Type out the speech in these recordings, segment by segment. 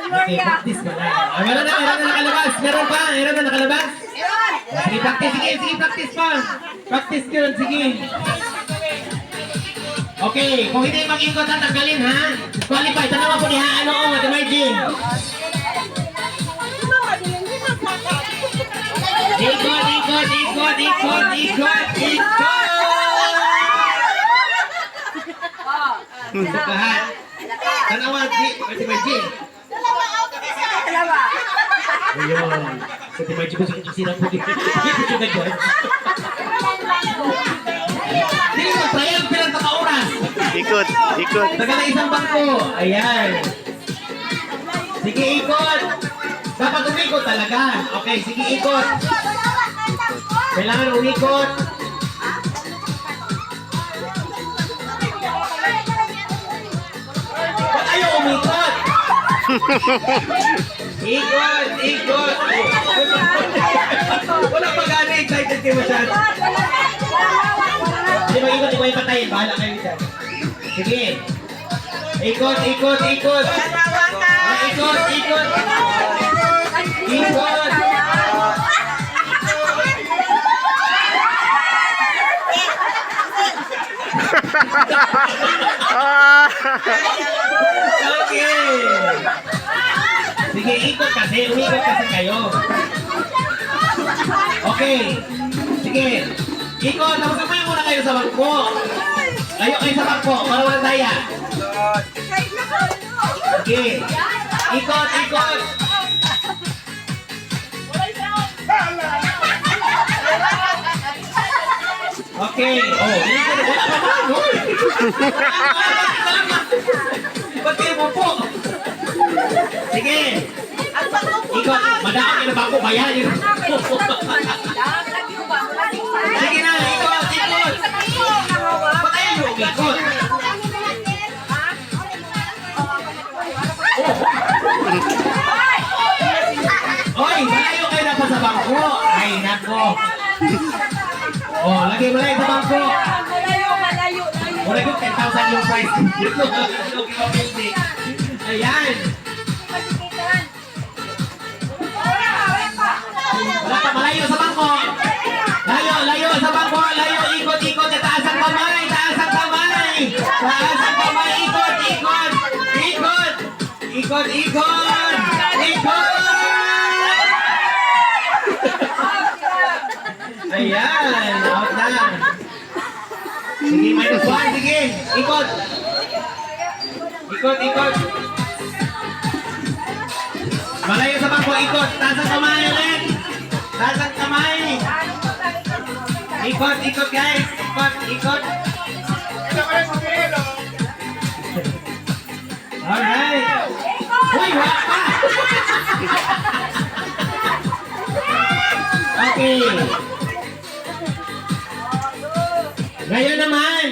Okay, practice ka lang. Meron na nakalabas. Meron pa? Meron na nakalabas? Sige, practice. Sige, practice pa. Practice yun, sige. Okay, kung hindi mag-ikot, tatanggalin ha. Qualify. Tanawa po ni ha. Ano, Ate Margin. Ikot. Lahat. Tanawa, Ate Margin. Ayun. Ate Margin, gusto ko sila po dito. Dito na dyan. Dito mo, trial pilang oras. Ikot. Taga na isang bangko. Ayan. Sige, ikot. Dapat umikot talaga. Okay, sige, ikot. Kailangan umikot. Ba't ayaw umikot? Ikot. Wala pa gana, excited kayo masyado. Hindi mag-ikot, di ko ipatayin. Bahala kayo dyan. Sige. Ikot. Ikot. Okay. Sige, ikot kasi. Umikot kasi kayo. Okay. Sige. Ikot. Tapos kumain muna kayo sa bangko. Layo kayo sa bangko. Para walang daya. Okay. Ikot. Okay. Oh, ikot. Wala pa man. Ba't kayo mo po? Sige. Ikot. Madami kayo na bangko. Bayan yun. Sige na. Ikot. Ba't kayo yung ikot? Oy, malayo kayo na pa sa bangko. Ay, nako. Oh, lagay mo lang sa bangko. Malayo. Wala ko 10,000 yung price. Ayan. Wala ka, malayo sa bangko. Layo sa bangko. Layo, ikot. Taas ang kamay. Ikot. Ayan, out na. Sige, -1, sige. Ikot. Malayo sa bangko, ikot. Taas ang kamay ulit. Ikot guys. Ikot. Alright. Uy, wala pa. Okay. Ngayon naman.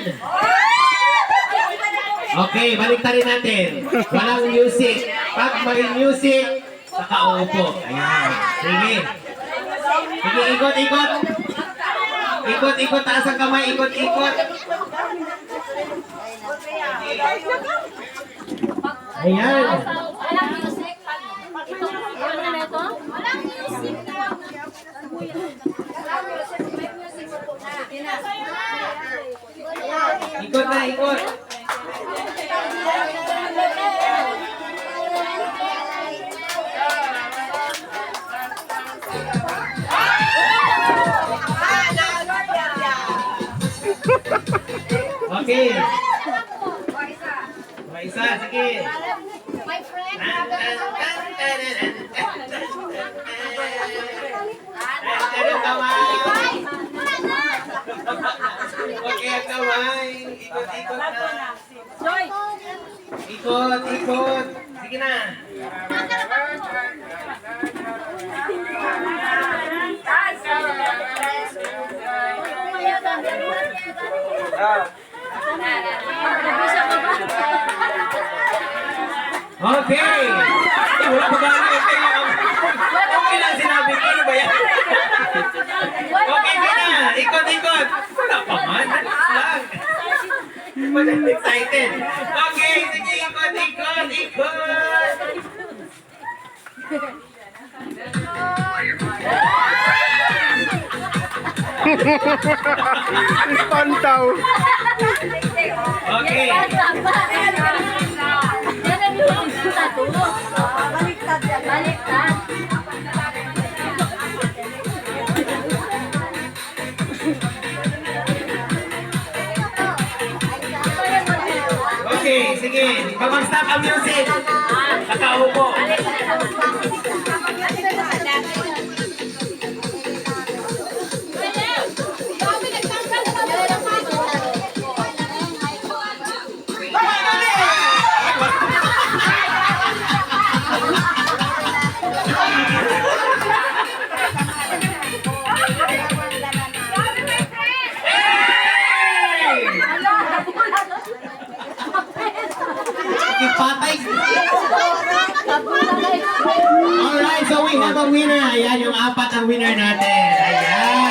Okay, baliktarin natin. Walang music. Pag may music, nakaupo. Ayan. Sige. Ikot. Taas ang kamay. Ikot. Ayan. Ikot. Okay. Isa, sige. My friend, Okay, ang kamay. Ikot na. Joy! Ikot. Sige na. Okay. Wala pa ba? Okay lang sinabi ko. Ano ba yan? Okay na. Ikot. Wala pa man. Lang. Excited. Okay. Sige. Ikot. Pantaw. Okay. Yan ang yung satu. Baliktad. Baliktad. Okay, sige. Kapag stop ang music, nakaupo. Ipatay. Alright, so we have a winner. Ayan, yung apat ang winner natin. Ayan.